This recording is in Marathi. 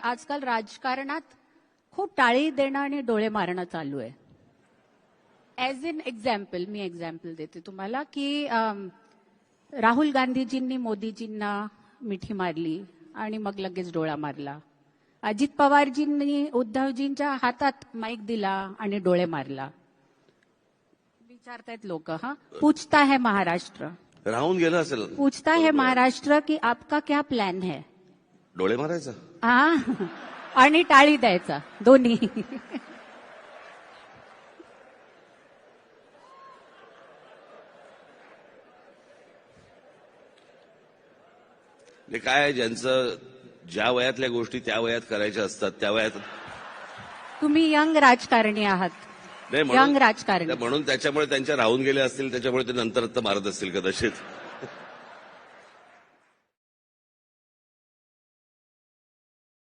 आजकाल राजकारणात खूप टाळी देणं आणि डोळे मारणं चालू आहे. As in example, me example देते तुम्हाला की राहुल गांधीजींनी मोदीजींना मिठी मारली आणि मग लगेच डोळा मारला. अजित पवारजींनी उद्धवजींच्या हातात माईक दिला आणि डोळे मारला. विचारतायत लोक, पूछता है महाराष्ट्र, राहून गेलं असेल, पूछता है महाराष्ट्र की आपका क्या प्लॅन है. डोळे मारायचा आणि टाळी द्यायचा, दोन्ही. काय ज्यांचं ज्या वयातल्या गोष्टी त्या वयात करायच्या असतात त्या वयात. तुम्ही यंग राजकारणी आहात, नाही यंग राजकारणी म्हणून त्याच्यामुळे त्यांच्या राहून गेले असतील, त्याच्यामुळे ते नंतर मारत असतील कदाचित.